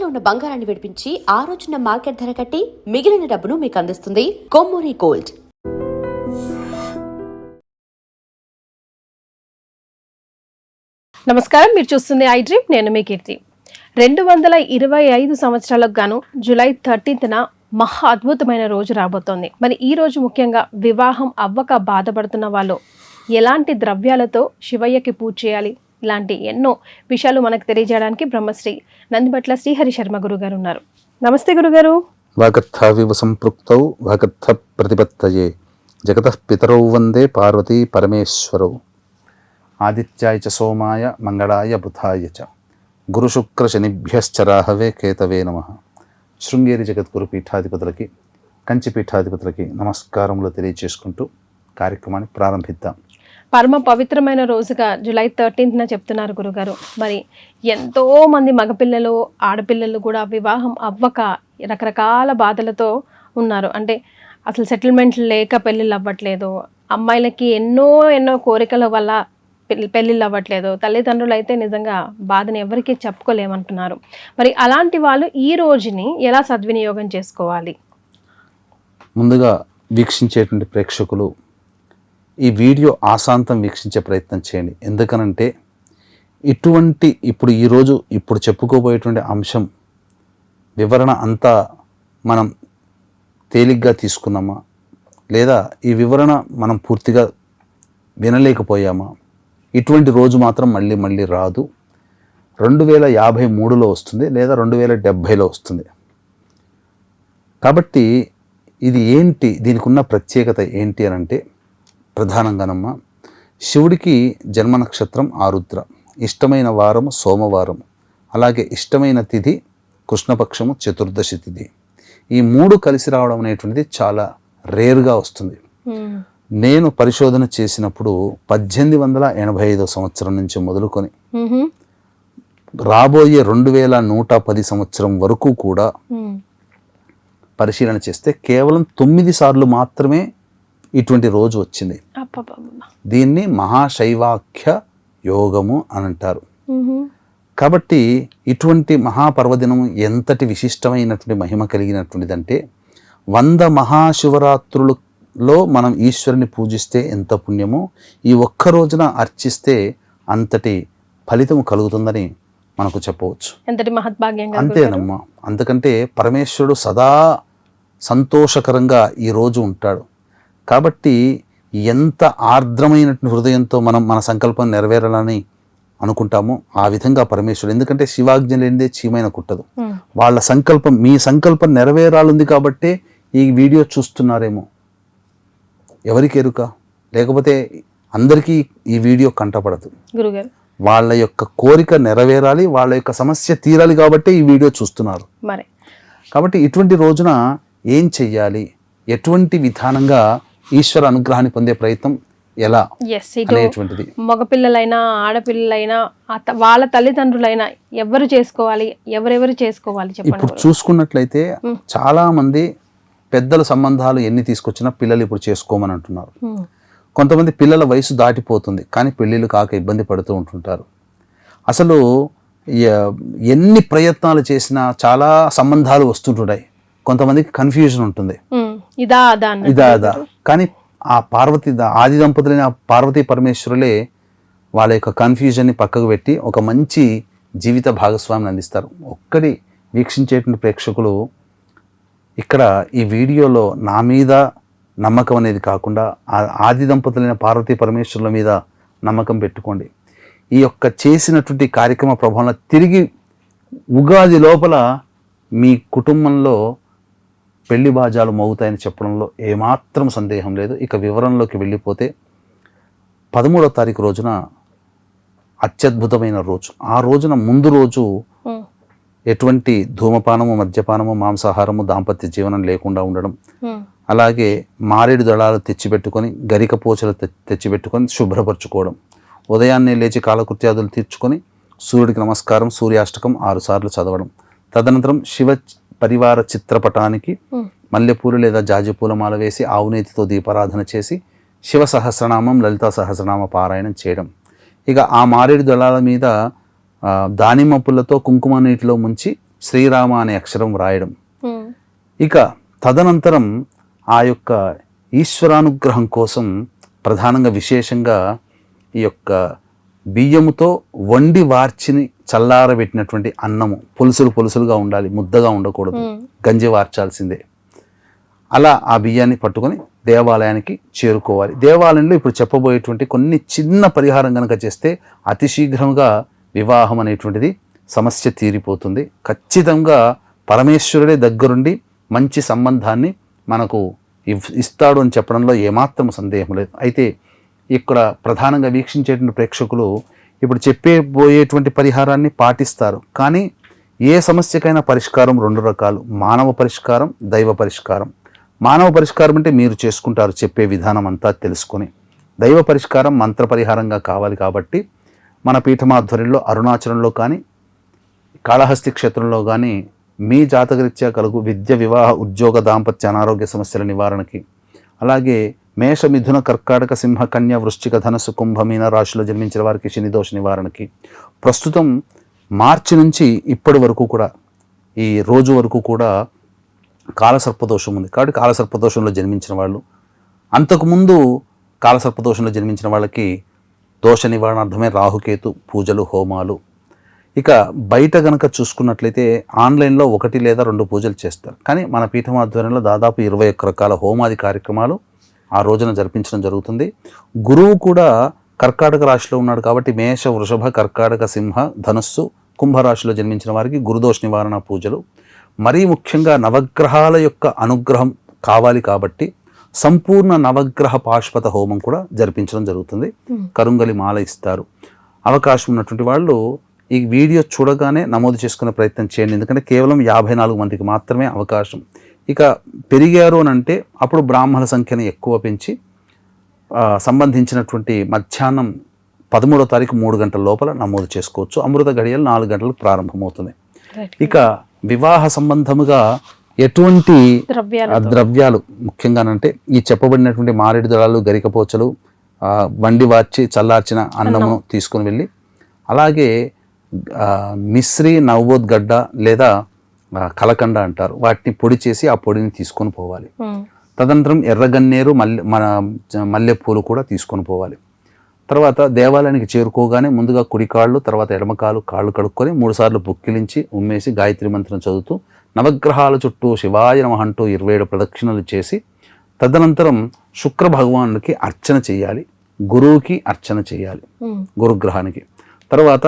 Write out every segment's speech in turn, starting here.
తాకట్టులో ఉన్న బంగారాన్ని విడిపించి ఆ రోజున మార్కెట్ ధర కట్టి మిగిలిన డబ్బును మీకు అందిస్తుంది కొమ్మూరి గోల్డ్. నమస్కారం, మీరు చూస్తుంది ఐ డ్రీమ్. నేను మీ కీర్తి. 225 సంవత్సరాలకు గాను జూలై 13న మహా అద్భుతమైన రోజు రాబోతోంది. మరి ఈ రోజు ముఖ్యంగా వివాహం అవ్వక బాధపడుతున్న వాళ్ళు ఎలాంటి ద్రవ్యాలతో శివయ్యకి పూజ చేయాలి, ఇలాంటి ఎన్నో విషయాలు మనకు తెలియజేయడానికి బ్రహ్మశ్రీ నందిబట్ల శ్రీహరి శర్మ గురుగారు ఉన్నారు. నమస్తే గురుగారు. వాగర్థావివ సంపృక్తౌ వాగర్థ ప్రతిపత్తయే జగతః పితరౌ వందే పార్వతీ పరమేశ్వరౌ ఆదిత్యాయ చ సోమాయ మంగళాయ బుధాయ చ గురుశుక్ర శనిభ్యశ్చ రాహవే కేతవే నమః. శృంగేరి జగద్గురు పీఠాధిపతులకి, కంచి పీఠాధిపతులకి నమస్కారములు తెలియజేసుకుంటూ కార్యక్రమాన్ని ప్రారంభిద్దాం. పరమ పవిత్రమైన రోజుగా జూలై 13న చెప్తున్నారు గురుగారు. మరి ఎంతో మంది మగపిల్లలు, ఆడపిల్లలు కూడా వివాహం అవ్వక రకరకాల బాధలతో ఉన్నారు. అంటే అసలు సెటిల్మెంట్ లేక పెళ్ళిళ్ళు అవ్వట్లేదు, అమ్మాయిలకి ఎన్నో కోరికల వల్ల పెళ్ళిళ్ళు అవ్వట్లేదు, తల్లిదండ్రులు అయితే నిజంగా బాధని ఎవరికీ చెప్పుకోలేమంటున్నారు. మరి అలాంటి వాళ్ళు ఈ రోజుని ఎలా సద్వినియోగం చేసుకోవాలి? ముందుగా వీక్షించేటువంటి ప్రేక్షకులు ఈ వీడియో ఆశాంతం వీక్షించే ప్రయత్నం చేయండి. ఎందుకనంటే ఇప్పుడు చెప్పుకోబోయేటువంటి అంశం వివరణ అంతా మనం తేలిగ్గా తీసుకున్నామా, లేదా ఈ వివరణ మనం పూర్తిగా వినలేకపోయామా, ఇటువంటి రోజు మాత్రం మళ్ళీ రాదు. 2053లో వస్తుంది, లేదా 2070లో వస్తుంది. కాబట్టి ఇది ఏంటి, దీనికి ఉన్న ప్రత్యేకత ఏంటి అని అంటే, ప్రధానంగానమ్మ శివుడికి జన్మ నక్షత్రం ఆరుద్ర, ఇష్టమైన వారము సోమవారము, అలాగే ఇష్టమైన తిథి కృష్ణపక్షము చతుర్దశి తిథి. ఈ మూడు కలిసి రావడం అనేటువంటిది చాలా రేర్గా వస్తుంది. నేను పరిశోధన చేసినప్పుడు 1885 సంవత్సరం నుంచి మొదలుకొని రాబోయే 2110 సంవత్సరం వరకు కూడా పరిశీలన చేస్తే కేవలం 9 సార్లు మాత్రమే ఇటువంటి రోజు వచ్చింది. దీన్ని మహాశైవాఖ్య యోగము అని అంటారు. కాబట్టి ఇటువంటి మహాపర్వదినము ఎంతటి విశిష్టమైనటువంటి మహిమ కలిగినటువంటిదంటే, 100 మహాశివరాత్రులలో మనం ఈశ్వరుని పూజిస్తే ఎంత పుణ్యమో, ఈ ఒక్క రోజున అర్చిస్తే అంతటి ఫలితము కలుగుతుందని మనకు చెప్పవచ్చు. ఎంతటి మహద్భాగ్యంగా. అంతేనమ్మా. అందుకంటే పరమేశ్వరుడు సదా సంతోషకరంగా ఈ రోజు ఉంటాడు. కాబట్టి ఎంత ఆర్ద్రమైనటువంటి హృదయంతో మనం మన సంకల్పం నెరవేరాలని అనుకుంటామో ఆ విధంగా పరమేశ్వరుడు, ఎందుకంటే శివాజ్ఞ లేనిదే చీమైన కుట్టదు. వాళ్ళ సంకల్పం, మీ సంకల్పం నెరవేరాలుంది కాబట్టే ఈ వీడియో చూస్తున్నారేమో, ఎవరికి ఎరుక, లేకపోతే అందరికీ ఈ వీడియో కంటపడదు. గురుగారు వాళ్ళ యొక్క కోరిక నెరవేరాలి, వాళ్ళ యొక్క సమస్య తీరాలి కాబట్టి ఈ వీడియో చూస్తున్నారు. మరి కాబట్టి ఇటువంటి రోజున ఏం చెయ్యాలి, ఎటువంటి విధానంగా ఈశ్వర అనుగ్రహాన్ని పొందే ప్రయత్నం ఎలా అనేటువంటిది, మగపిల్లలైనా ఆడపిల్లలైనా వాళ్ళ తల్లిదండ్రులైనా ఎవరు చేసుకోవాలి, ఎవరెవరు చేసుకోవాలి చెప్పండి. ఇప్పుడు చూసుకున్నట్లయితే చాలా మంది పెద్దల సంబంధాలు ఎన్ని తీసుకొచ్చినా పిల్లలు ఇప్పుడు చేసుకోమని అంటున్నారు. కొంతమంది పిల్లల వయసు దాటిపోతుంది కానీ పెళ్ళిళ్ళు కాక ఇబ్బంది పడుతూ ఉంటుంటారు. అసలు ఎన్ని ప్రయత్నాలు చేసినా చాలా సంబంధాలు వస్తుంటాయి. కొంతమందికి కన్ఫ్యూజన్ ఉంటుంది, ఇదా. కానీ ఆ ఆది దంపతులైన పార్వతీ పరమేశ్వరులే వాళ్ళ యొక్క కన్ఫ్యూజన్ని పక్కకు పెట్టి ఒక మంచి జీవిత భాగస్వామిని అందిస్తారు. ఒక్కడి వీక్షించేటువంటి ప్రేక్షకులు ఇక్కడ ఈ వీడియోలో నా మీద నమ్మకం అనేది కాకుండా ఆది దంపతులైన పార్వతీ పరమేశ్వరుల మీద నమ్మకం పెట్టుకోండి. ఈ యొక్క చేసినటువంటి కార్యక్రమ ప్రభావంలో తిరిగి ఉగాది లోపల మీ కుటుంబంలో పెళ్లి బాజాలు మోగుతాయని చెప్పడంలో ఏమాత్రం సందేహం లేదు. ఇక వివరంలోకి వెళ్ళిపోతే 13వ తారీఖు రోజున అత్యద్భుతమైన రోజు. ఆ రోజున ముందు రోజు ఎటువంటి ధూమపానము, మద్యపానము, మాంసాహారము, దాంపత్య జీవనం లేకుండా ఉండడం, అలాగే మారేడు దళాలు తెచ్చిపెట్టుకొని, గరిక పోచలు తెచ్చిపెట్టుకొని శుభ్రపరచుకోవడం, ఉదయాన్నే లేచి కాలకృత్యాదులు తీర్చుకొని సూర్యుడికి నమస్కారం, సూర్యాష్టకం 6 సార్లు చదవడం, తదనంతరం శివ పరివార చిత్రపటానికి మల్లెపూలు లేదా జాజిపూల మాల వేసి ఆవునేతితో దీపారాధన చేసి శివ సహస్రనామం, లలితా సహస్రనామ పారాయణం చేయడం. ఇక ఆ మారేడు దళాల మీద దానిమ్మ పుల్లతో కుంకుమ నీటిలో ముంచి శ్రీరామ అనే అక్షరం వ్రాయడం. ఇక తదనంతరం ఆ యొక్క ఈశ్వరానుగ్రహం కోసం ప్రధానంగా విశేషంగా ఈ యొక్క బియ్యముతో వండి వార్చిని చల్లారబెట్టినటువంటి అన్నము పొలుసులుగా ఉండాలి, ముద్దగా ఉండకూడదు, గంజి వార్చాల్సిందే. అలా ఆ బియ్యాన్ని పట్టుకొని దేవాలయానికి చేరుకోవాలి. దేవాలయంలో ఇప్పుడు చెప్పబోయేటువంటి కొన్ని చిన్న పరిహారం కనుక చేస్తే అతి శీఘ్రంగా వివాహం అనేటువంటిది సమస్య తీరిపోతుంది. ఖచ్చితంగా పరమేశ్వరుడే దగ్గరుండి మంచి సంబంధాన్ని మనకు ఇస్తాడు అని చెప్పడంలో ఏమాత్రం సందేహం లేదు. అయితే ఇక్కడ ప్రధానంగా వీక్షించేటువంటి ప్రేక్షకులు ఇప్పుడు చెప్పబోయేటువంటి పరిహారాన్ని పాటిస్తారు. కానీ ఏ సమస్యకైనా పరిష్కారం రెండు రకాలు: మానవ పరిష్కారం, దైవ పరిష్కారం. మానవ పరిష్కారం అంటే మీరు చేసుకుంటారు చెప్పే విధానం అంతా తెలుసుకొని. దైవ పరిష్కారం మంత్ర పరిహారంగా కావాలి కాబట్టి మన పీఠమాధ్వర్యంలో అరుణాచలంలో కానీ కాళహస్తి క్షేత్రంలో కానీ మీ జాతకరీత్యా కలుగు విద్య, వివాహ, ఉద్యోగ, దాంపత్య, అనారోగ్య సమస్యల నివారణకి, అలాగే మేష, మిథున, కర్కాటక, సింహ, కన్య, వృశ్చిక, ధనస్సు, కుంభ, మీన రాశిలో జన్మించిన వారికి శని దోష నివారణకి ప్రస్తుతం మార్చి నుంచి ఇప్పటి వరకు కూడా ఈ రోజు వరకు కూడా కాలసర్పదోషం ఉంది. కాబట్టి కాలసర్పదోషంలో జన్మించిన వాళ్ళు, అంతకుముందు కాలసర్పదోషంలో జన్మించిన వాళ్ళకి దోష నివారణార్థమే రాహుకేతు పూజలు, హోమాలు. ఇక బయట గనక చూసుకున్నట్లయితే ఆన్లైన్లో 1 లేదా 2 పూజలు చేస్తారు. కానీ మన పీఠం ఆధ్వర్యంలో దాదాపు 21 రకాల హోమాది కార్యక్రమాలు ఆ రోజున జరిపించడం జరుగుతుంది. గురువు కూడా కర్కాటక రాశిలో ఉన్నాడు కాబట్టి మేష, వృషభ, కర్కాటక, సింహ, ధనస్సు, కుంభరాశిలో జన్మించిన వారికి గురుదోష నివారణ పూజలు, మరీ ముఖ్యంగా నవగ్రహాల యొక్క అనుగ్రహం కావాలి కాబట్టి సంపూర్ణ నవగ్రహ పాశుపత హోమం కూడా జరిపించడం జరుగుతుంది. కరుంగలి మాల ఇస్తారు. అవకాశం ఉన్నటువంటి వాళ్ళు ఈ వీడియో చూడగానే నమోదు చేసుకునే ప్రయత్నం చేయండి. ఎందుకంటే కేవలం 54 మందికి మాత్రమే అవకాశం. ఇక పెరిగారు అని అంటే అప్పుడు బ్రాహ్మణ సంఖ్యను ఎక్కువ పెంచి సంబంధించినటువంటి మధ్యాహ్నం 13వ తారీఖు 3 గంటల లోపల నమోదు చేసుకోవచ్చు. అమృత గడియలు 4 గంటలకు ప్రారంభమవుతుంది. ఇక వివాహ సంబంధముగా ఎటువంటి ద్రవ్యాలు ముఖ్యంగానంటే ఈ చెప్పబడినటువంటి మారేడు దళాలు, గరికపోచలు, వండి వార్చి చల్లార్చిన అన్నము తీసుకుని వెళ్ళి, అలాగే మిశ్రీ, నవోద్గడ్డ లేదా కలకండ అంటారు, వాటిని పొడి చేసి ఆ పొడిని తీసుకొని పోవాలి. తదనంతరం ఎర్రగన్నేరు, మల్లెపూలు కూడా తీసుకొని పోవాలి. తర్వాత దేవాలయానికి చేరుకోగానే ముందుగా కుడికాళ్ళు, తర్వాత ఎడమకాలు, కాళ్ళు కడుక్కొని 3 సార్లు బుక్కిలించి ఉమ్మేసి గాయత్రి మంత్రం చదువుతూ నవగ్రహాల చుట్టూ శివాయ నమః అంటూ 27 ప్రదక్షిణలు చేసి తదనంతరం శుక్ర భగవానుడికి అర్చన చేయాలి, గురువుకి అర్చన చేయాలి, గురుగ్రహానికి. తర్వాత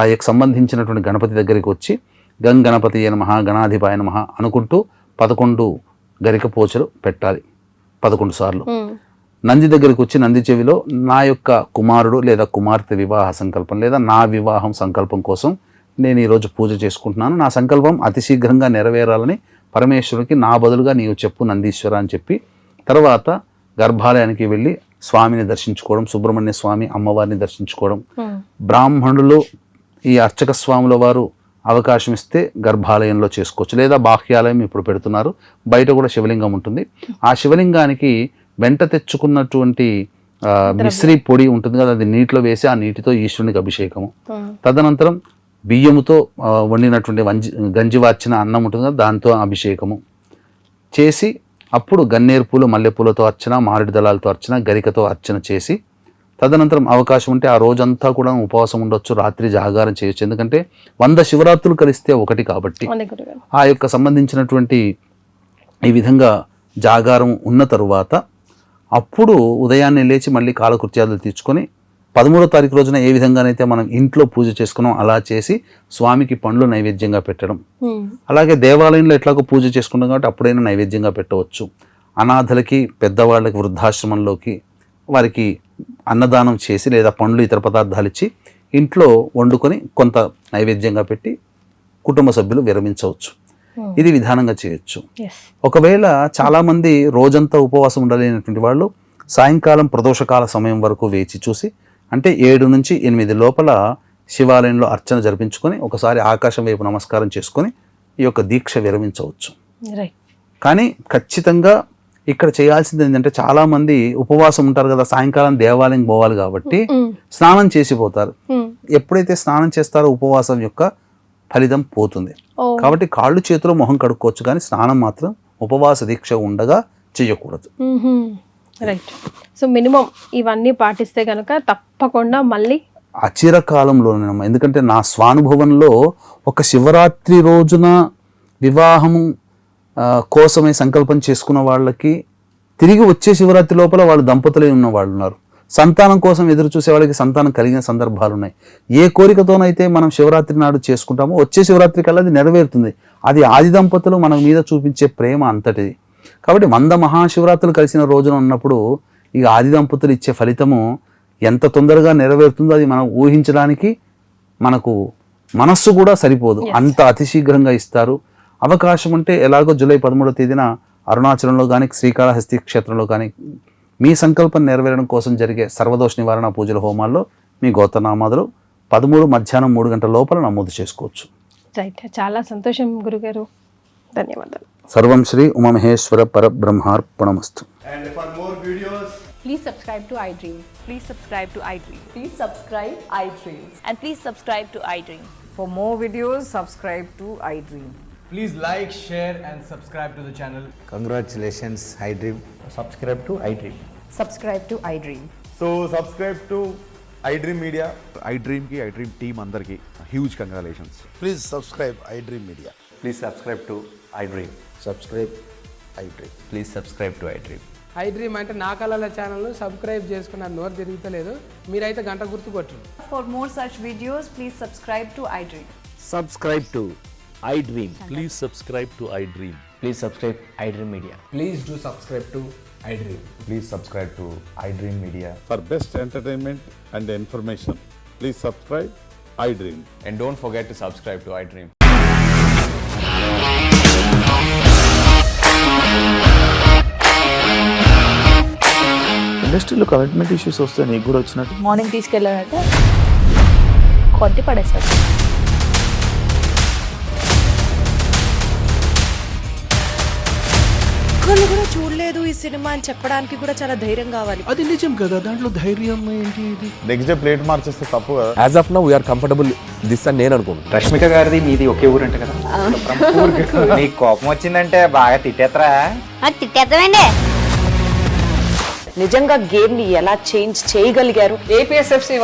ఆయనకు సంబంధించినటువంటి గణపతి దగ్గరికి వచ్చి గణపతియే నమః, గణాధిపాయ నమః అనుకుంటూ 11 గరికపోచలు పెట్టాలి 11 సార్లు. నంది దగ్గరికి వచ్చి నంది చెవిలో నా యొక్క కుమారుడు లేదా కుమార్తె వివాహ సంకల్పం లేదా నా వివాహం సంకల్పం కోసం నేను ఈరోజు పూజ చేసుకుంటున్నాను, నా సంకల్పం అతి శీఘ్రంగా నెరవేరాలని పరమేశ్వరుడికి నా బదులుగా నీవు చెప్పు నందీశ్వర అని చెప్పి, తర్వాత గర్భాలయానికి వెళ్ళి స్వామిని దర్శించుకోవడం, సుబ్రహ్మణ్య స్వామి అమ్మవారిని దర్శించుకోవడం. బ్రాహ్మణులు ఈ అర్చక స్వాముల వారు అవకాశం ఇస్తే గర్భాలయంలో చేసుకోవచ్చు, లేదా బాహ్యాలయం ఇప్పుడు పెడుతున్నారు, బయట కూడా శివలింగం ఉంటుంది. ఆ శివలింగానికి వెంట తెచ్చుకున్నటువంటి మిశ్రీ పొడి ఉంటుంది కదా, అది నీటిలో వేసి ఆ నీటితో ఈశ్వరునికి అభిషేకము. తదనంతరం బియ్యముతో వండినటువంటి గంజి వార్చిన అన్నం ఉంటుంది కదా, దాంతో అభిషేకము చేసి అప్పుడు గన్నేరు పూలు, మల్లెపూలతో అర్చన, మారేడు దళాలతో అర్చన, గరికతో అర్చన చేసి తదనంతరం అవకాశం ఉంటే ఆ రోజంతా కూడా ఉపవాసం ఉండొచ్చు, రాత్రి జాగారం చేయొచ్చు. ఎందుకంటే 100 శివరాత్రులు కలిస్తే 1 కాబట్టి ఆ యొక్క సంబంధించినటువంటి ఈ విధంగా జాగారం ఉన్న తరువాత అప్పుడు ఉదయాన్నే లేచి మళ్ళీ కాలకృత్యాలు తీర్చుకొని 13వ తారీఖు రోజున ఏ విధంగానైతే మనం ఇంట్లో పూజ చేసుకున్నాం అలా చేసి స్వామికి పండ్లు నైవేద్యంగా పెట్టడం. అలాగే దేవాలయంలో ఎట్లాగో పూజ చేసుకున్నాం కాబట్టి అప్పుడైనా నైవేద్యంగా పెట్టవచ్చు. అనాథలకి, పెద్దవాళ్ళకి, వృద్ధాశ్రమంలోకి వారికి అన్నదానం చేసి లేదా పండ్లు, ఇతర పదార్థాలు ఇచ్చి ఇంట్లో వండుకొని కొంత నైవేద్యంగా పెట్టి కుటుంబ సభ్యులు విరమించవచ్చు. ఇది విధానంగా చేయొచ్చు. ఒకవేళ చాలామంది రోజంతా ఉపవాసం ఉండలేనటువంటి వాళ్ళు సాయంకాలం ప్రదోషకాల సమయం వరకు వేచి చూసి, అంటే 7 నుంచి 8 లోపల శివాలయంలో అర్చన జరిపించుకొని ఒకసారి ఆకాశం వైపు నమస్కారం చేసుకొని ఈ యొక్క దీక్ష విరమించవచ్చు. కానీ ఖచ్చితంగా ఇక్కడ చేయాల్సింది ఏంటంటే, చాలామంది ఉపవాసం ఉంటారు కదా, సాయంకాలం దేవాలయం పోవాలి కాబట్టి స్నానం చేసిపోతారు. ఎప్పుడైతే స్నానం చేస్తారో ఉపవాసం యొక్క ఫలితం పోతుంది. ఓ. కాబట్టి కాళ్ళు చేతులు మొహం కడుక్కోవచ్చు, కానీ స్నానం మాత్రం ఉపవాస దీక్ష ఉండగా చేయకూడదు. రైట్. సో మినిమం ఇవన్నీ పాటిస్తే కనుక తప్పకుండా మళ్ళీ అచిరకాలంలోనేనమ్మా. ఎందుకంటే నా స్వానుభవంలో ఒక శివరాత్రి రోజున వివాహం కోసమే సంకల్పం చేసుకున్న వాళ్ళకి తిరిగి వచ్చే శివరాత్రి లోపల వాళ్ళు దంపతులే ఉన్న వాళ్ళు ఉన్నారు. సంతానం కోసం ఎదురు చూసే వాళ్ళకి సంతానం కలిగిన సందర్భాలు ఉన్నాయి. ఏ కోరికతోనైతే మనం శివరాత్రి నాడు చేసుకుంటామో వచ్చే శివరాత్రి కల్లా అది నెరవేరుతుంది. అది ఆది దంపతులు మన మీద చూపించే ప్రేమ అంతటిది. కాబట్టి 100 మహాశివరాత్రులు కలిసిన రోజున ఉన్నప్పుడు ఇక ఆది దంపతులు ఇచ్చే ఫలితము ఎంత తొందరగా నెరవేరుతుందో అది మనం ఊహించడానికి మనకు మనస్సు కూడా సరిపోదు, అంత అతి శీఘ్రంగా ఇస్తారు. అవకాశం ఉంటే ఎలాగో జూలై 13వ తేదీన అరుణాచలంలో కానీ శ్రీకాళహస్తి క్షేత్రంలో కానీ మీ సంకల్పం నెరవేరడం కోసం జరిగే సర్వదోష నివారణ పూజల హోమాల్లో మీ గోత్రనామాదులు 13 మధ్యాహ్నం 3 గంటల లోపల నమోదు చేసుకోవచ్చు. రైట్. చాలా సంతోషం గురుగారు, ధన్యవాదాలు. సర్వం Shri Umamaheshwara పరబ్రహ్మార్పణమస్తు. And for more videos, Please subscribe to iDream. Please subscribe to iDream. Please subscribe iDream. And please subscribe to iDream. For more videos, subscribe to iDream. please like, share and subscribe to the channel. Congratulations, iDream. Subscribe to iDream. Subscribe to iDream. So subscribe to iDream Media. iDream ki iDream team andarki huge congratulations. Please subscribe iDream Media. Please subscribe to iDream. Subscribe iDream. Please subscribe to iDream. iDream అంటే నా కళల ఛానల్ను subscribe చేసుకున్న నోరు తిరుగుతలేదు, మీరైతే గంట గుర్తు కొట్టండి. For more such videos, please subscribe to iDream. Subscribe to iDream. Please subscribe to iDream. Please subscribe iDream Media. Please do subscribe to iDream. Please subscribe to iDream Media. For best entertainment and information, please subscribe iDream. And don't forget to subscribe to iDream. ఇండస్ట్రీలో commitment issues వస్తే నీకు కూడా వచ్చినట్టు morning తీసుకెళ్ళాలంటే కొట్టి పడేస్తారు. ఒక్కళ్ళు కూడా చూడలేదు ఈ సినిమా అని చెప్పడానికి కూడా చాలా ధైర్యం కావాలి. అది నిజం కదా, దాంట్లో ధైర్యం ఏంటి? ఇది నెక్స్ట్ డే ప్లేట్ మార్చేస్తే తప్పు కదా. As of now, we are comfortable this అని నేను అనుకుంటున్నాను. రష్మిక గారిది మీది ఒకే ఊరంట కదా. నీకు కోపం వచ్చిందంటే బాగా తిట్టేత్తరా? తిట్టేద్దామండి. నిజంగా గేమ్ ని ఎలా చేంజ్ చేయగలిగారు? APSFC